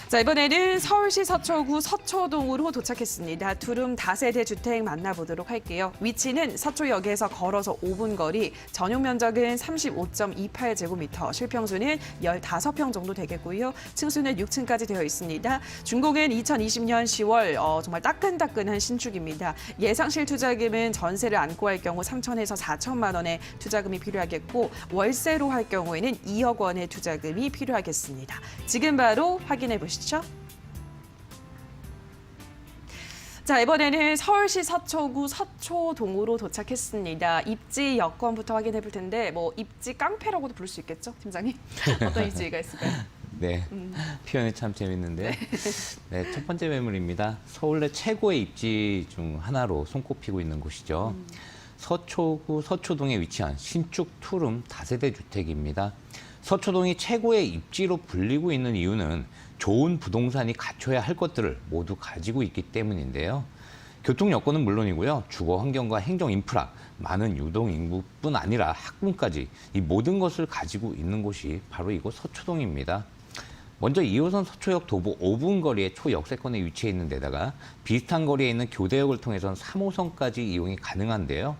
자, 이번에는 서울시 서초구 서초동으로 도착했습니다. 두룸 다세대 주택 만나보도록 할게요. 위치는 서초역에서 걸어서 5분 거리, 전용 면적은 35.28제곱미터, 실평수는 15평 정도 되겠고요. 층수는 6층까지 되어 있습니다. 준공은 2020년 10월, 정말 따끈따끈한 신축입니다. 예상 실투자금은 전세를 안고 할 경우 3천에서 4천만 원의 투자금이 필요하겠고, 월세로 할 경우에는 2억 원의 투자금이 필요하겠습니다. 지금 바로 확인해 보시죠. 자, 이번에는 서울시 서초구 서초동으로 도착했습니다. 입지 여건부터 확인해 볼 텐데, 입지 깡패라고도 부를 수 있겠죠, 팀장님? 어떤 입지가 있을까요? 네, 표현이 참 재밌는데요. 네, 첫 번째 매물입니다. 서울 내 최고의 입지 중 하나로 손꼽히고 있는 곳이죠. 서초구 서초동에 위치한 신축 투룸 다세대 주택입니다. 서초동이 최고의 입지로 불리고 있는 이유는 좋은 부동산이 갖춰야 할 것들을 모두 가지고 있기 때문인데요. 교통 여건은 물론이고요. 주거 환경과 행정 인프라, 많은 유동 인구뿐 아니라 학군까지 이 모든 것을 가지고 있는 곳이 바로 이곳 서초동입니다. 먼저 2호선 서초역 도보 5분 거리의 초역세권에 위치해 있는 데다가 비슷한 거리에 있는 교대역을 통해서는 3호선까지 이용이 가능한데요.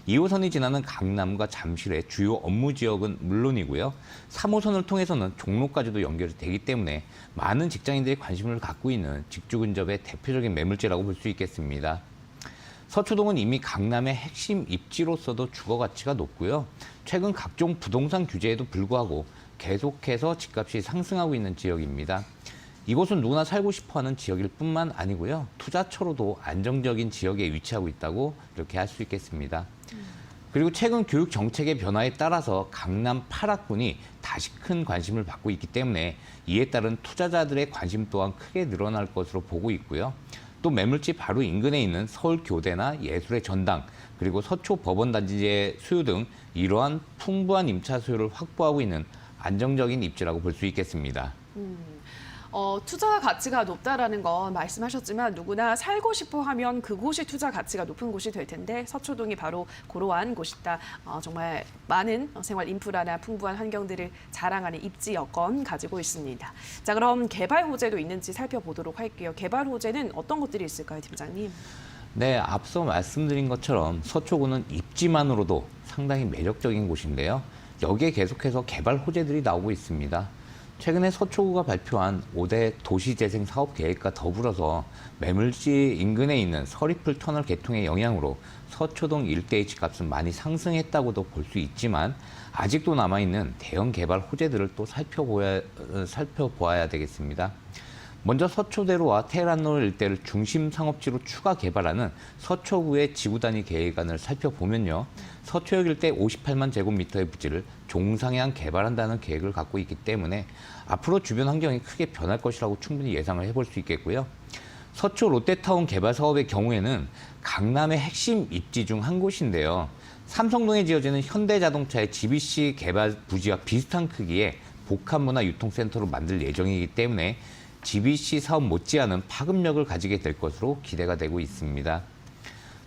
2호선이 지나는 강남과 잠실의 주요 업무 지역은 물론이고요. 3호선을 통해서는 종로까지도 연결이 되기 때문에 많은 직장인들이 관심을 갖고 있는 직주 근접의 대표적인 매물지라고 볼 수 있겠습니다. 서초동은 이미 강남의 핵심 입지로서도 주거 가치가 높고요. 최근 각종 부동산 규제에도 불구하고 계속해서 집값이 상승하고 있는 지역입니다. 이곳은 누구나 살고 싶어하는 지역일 뿐만 아니고요. 투자처로도 안정적인 지역에 위치하고 있다고 이렇게 할 수 있겠습니다. 그리고 최근 교육 정책의 변화에 따라서 강남 8학군이 다시 큰 관심을 받고 있기 때문에 이에 따른 투자자들의 관심 또한 크게 늘어날 것으로 보고 있고요. 또 매물지 바로 인근에 있는 서울교대나 예술의 전당, 그리고 서초법원단지의 수요 등 이러한 풍부한 임차 수요를 확보하고 있는 안정적인 입지라고 볼 수 있겠습니다. 투자 가치가 높다라는 건 말씀하셨지만 누구나 살고 싶어 하면 그곳이 투자 가치가 높은 곳이 될 텐데 서초동이 바로 그러한 곳이다. 정말 많은 생활 인프라나 풍부한 환경들을 자랑하는 입지 여건 가지고 있습니다. 자, 그럼 개발 호재도 있는지 살펴보도록 할게요. 개발 호재는 어떤 것들이 있을까요, 팀장님? 네, 앞서 말씀드린 것처럼 서초구는 입지만으로도 상당히 매력적인 곳인데요. 여기에 계속해서 개발 호재들이 나오고 있습니다. 최근에 서초구가 발표한 5대 도시재생 사업 계획과 더불어서 매물지 인근에 있는 서리풀 터널 개통의 영향으로 서초동 일대의 집값은 많이 상승했다고도 볼 수 있지만 아직도 남아있는 대형 개발 호재들을 또 살펴보아야 되겠습니다. 먼저 서초대로와 테헤란로 일대를 중심 상업지로 추가 개발하는 서초구의 지구 단위 계획안을 살펴보면요. 서초역 일대 58만 제곱미터의 부지를 종상향 개발한다는 계획을 갖고 있기 때문에 앞으로 주변 환경이 크게 변할 것이라고 충분히 예상을 해볼 수 있겠고요. 서초 롯데타운 개발 사업의 경우에는 강남의 핵심 입지 중 한 곳인데요. 삼성동에 지어지는 현대자동차의 GBC 개발 부지와 비슷한 크기의 복합문화 유통센터로 만들 예정이기 때문에 GBC 사업 못지않은 파급력을 가지게 될 것으로 기대가 되고 있습니다.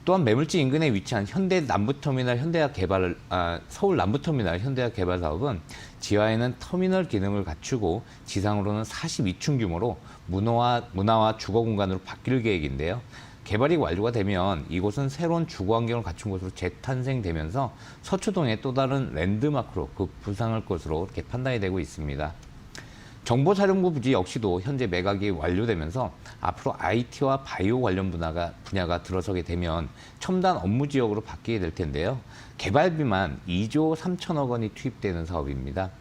또한 매물지 인근에 위치한 현대 남부터미널 서울 남부터미널 현대화 개발 사업은 지하에는 터미널 기능을 갖추고 지상으로는 42층 규모로 문화와 주거 공간으로 바뀔 계획인데요. 개발이 완료가 되면 이곳은 새로운 주거 환경을 갖춘 곳으로 재탄생되면서 서초동의 또 다른 랜드마크로 부상할 것으로 이렇게 판단이 되고 있습니다. 정보사령부 부지 역시도 현재 매각이 완료되면서 앞으로 IT와 바이오 관련 분야가 들어서게 되면 첨단 업무 지역으로 바뀌게 될 텐데요. 개발비만 2조 3천억 원이 투입되는 사업입니다.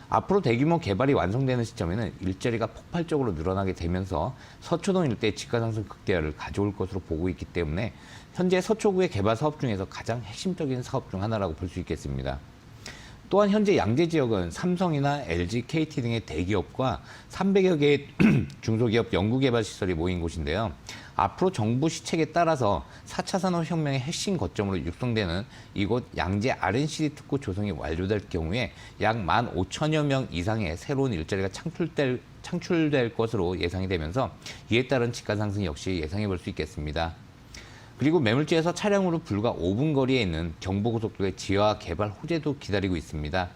앞으로 대규모 개발이 완성되는 시점에는 일자리가 폭발적으로 늘어나게 되면서 서초동 일대의 집가 상승 극대화를 가져올 것으로 보고 있기 때문에 현재 서초구의 개발 사업 중에서 가장 핵심적인 사업 중 하나라고 볼 수 있겠습니다. 또한 현재 양재 지역은 삼성이나 LG, KT 등의 대기업과 300여 개의 중소기업 연구개발시설이 모인 곳인데요. 앞으로 정부 시책에 따라서 4차 산업혁명의 핵심 거점으로 육성되는 이곳 양재 R&CD 특구 조성이 완료될 경우에 약 15,000여 명 이상의 새로운 일자리가 창출될 것으로 예상이 되면서 이에 따른 집가 상승 역시 예상해 볼 수 있겠습니다. 그리고 매물지에서 차량으로 불과 5분 거리에 있는 경부고속도로의 지하 개발 호재도 기다리고 있습니다.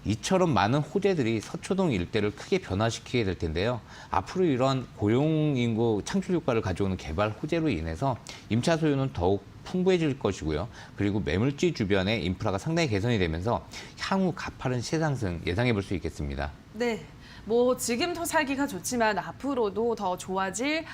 이처럼 많은 호재들이 서초동 일대를 크게 변화시키게 될 텐데요. 앞으로 이러한 고용인구 창출 효과를 가져오는 개발 호재로 인해서 임차 소유는 더욱 풍부해질 것이고요. 그리고 매물지 주변의 인프라가 상당히 개선이 되면서 향후 가파른 시세 상승 예상해 볼 수 있겠습니다. 네. 뭐 지금도 살기가 좋지만 앞으로도 더 좋아질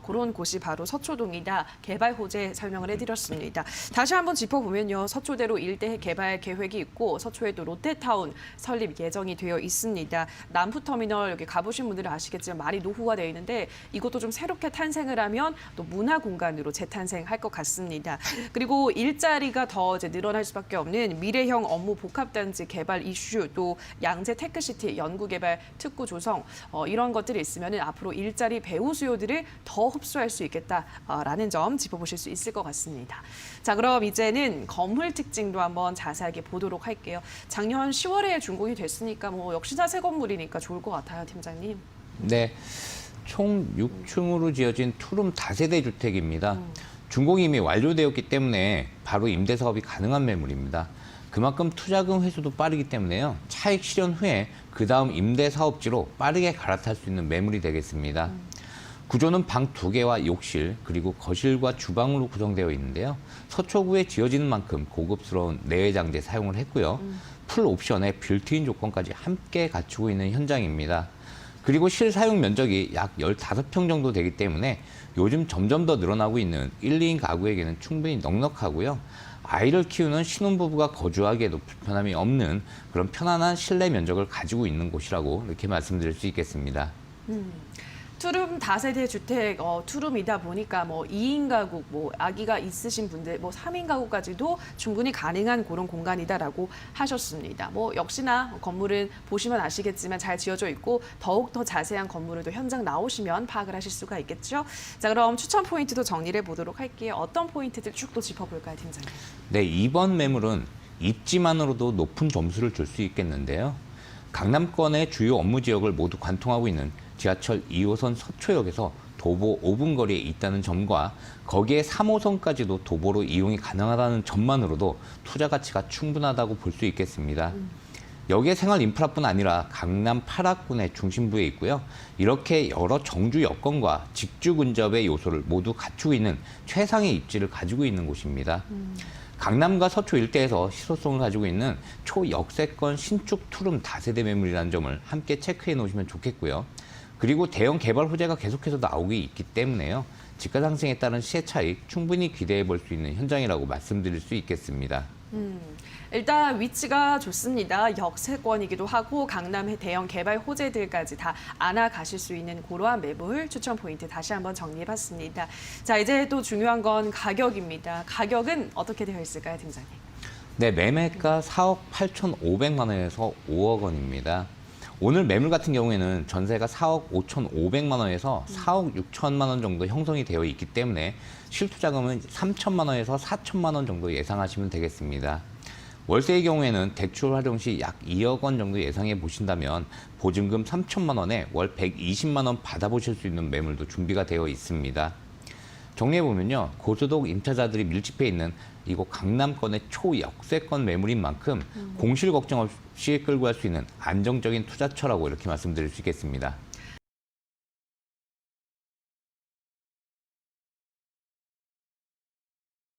그런 곳이 바로 서초동이다. 개발 호재 설명을 해드렸습니다. 다시 한번 짚어보면요. 서초대로 일대 개발 계획이 있고 서초에 또 롯데타운 설립 예정이 되어 있습니다. 남부터미널 여기 가보신 분들은 아시겠지만 많이 노후화되어 있는데 이것도 좀 새롭게 탄생을 하면 또 문화 공간으로 재탄생할 것 같습니다. 그리고 일자리가 더 이제 늘어날 수밖에 없는 미래형 업무 복합단지 개발 이슈 또 양재 테크시티 연구개발 특구 조성 이런 것들이 있으면 앞으로 일자리 배우 수요들을 더 흡수할 수 있겠다라는 점 짚어보실 수 있을 것 같습니다. 자, 그럼 이제는 건물 특징도 한번 자세하게 보도록 할게요. 작년 10월에 준공이 됐으니까 뭐 역시나 새 건물이니까 좋을 것 같아요, 팀장님. 네, 총 6층으로 지어진 투룸 다세대 주택입니다. 준공이 이미 완료되었기 때문에 바로 임대 사업이 가능한 매물입니다. 그만큼 투자금 회수도 빠르기 때문에요. 차익 실현 후에 그 다음 임대 사업지로 빠르게 갈아탈 수 있는 매물이 되겠습니다. 구조는 방 2개와 욕실 그리고 거실과 주방으로 구성되어 있는데요. 서초구에 지어지는 만큼 고급스러운 내외장재 사용을 했고요. 풀 옵션에 빌트인 조건까지 함께 갖추고 있는 현장입니다. 그리고 실사용 면적이 약 15평 정도 되기 때문에 요즘 점점 더 늘어나고 있는 1, 2인 가구에게는 충분히 넉넉하고요. 아이를 키우는 신혼부부가 거주하기에도 불편함이 없는 그런 편안한 실내 면적을 가지고 있는 곳이라고 이렇게 말씀드릴 수 있겠습니다. 투룸 다세대 주택 투룸이다 보니까 뭐 2인 가구, 뭐 아기가 있으신 분들, 뭐 3인 가구까지도 충분히 가능한 그런 공간이다라고 하셨습니다. 뭐 역시나 건물은 보시면 아시겠지만 잘 지어져 있고 더욱 더 자세한 건물을 또 현장 나오시면 파악을 하실 수가 있겠죠. 자, 그럼 추천 포인트도 정리를 해보도록 할게요. 어떤 포인트들 쭉 또 짚어볼까요, 팀장님? 네, 이번 매물은 입지만으로도 높은 점수를 줄 수 있겠는데요. 강남권의 주요 업무 지역을 모두 관통하고 있는 지하철 2호선 서초역에서 도보 5분 거리에 있다는 점과 거기에 3호선까지도 도보로 이용이 가능하다는 점만으로도 투자 가치가 충분하다고 볼 수 있겠습니다. 여기에 생활 인프라뿐 아니라 강남 8학군의 중심부에 있고요. 이렇게 여러 정주 여건과 직주 근접의 요소를 모두 갖추고 있는 최상의 입지를 가지고 있는 곳입니다. 강남과 서초 일대에서 희소성을 가지고 있는 초역세권 신축 투룸 다세대 매물이라는 점을 함께 체크해 놓으시면 좋겠고요. 그리고 대형 개발 호재가 계속해서 나오기 있기 때문에요. 집가 상승에 따른 시세 차익 충분히 기대해 볼 수 있는 현장이라고 말씀드릴 수 있겠습니다. 일단 위치가 좋습니다. 역세권이기도 하고 강남의 대형 개발 호재들까지 다 안아가실 수 있는 그러한 매물 추천 포인트 다시 한번 정리해봤습니다. 자, 이제 또 중요한 건 가격입니다. 가격은 어떻게 되어 있을까요, 팀장님? 네, 매매가 4억 8,500만 원에서 5억 원입니다. 오늘 매물 같은 경우에는 전세가 4억 5,500만 원에서 4억 6천만 원 정도 형성이 되어 있기 때문에 실투자금은 3천만 원에서 4천만 원 정도 예상하시면 되겠습니다. 월세의 경우에는 대출 활용 시 약 2억 원 정도 예상해 보신다면 보증금 3천만 원에 월 120만 원 받아보실 수 있는 매물도 준비가 되어 있습니다. 정리해보면요. 고소득 임차자들이 밀집해 있는 이곳 강남권의 초역세권 매물인 만큼 공실 걱정 없이 끌고 갈 수 있는 안정적인 투자처라고 이렇게 말씀드릴 수 있겠습니다.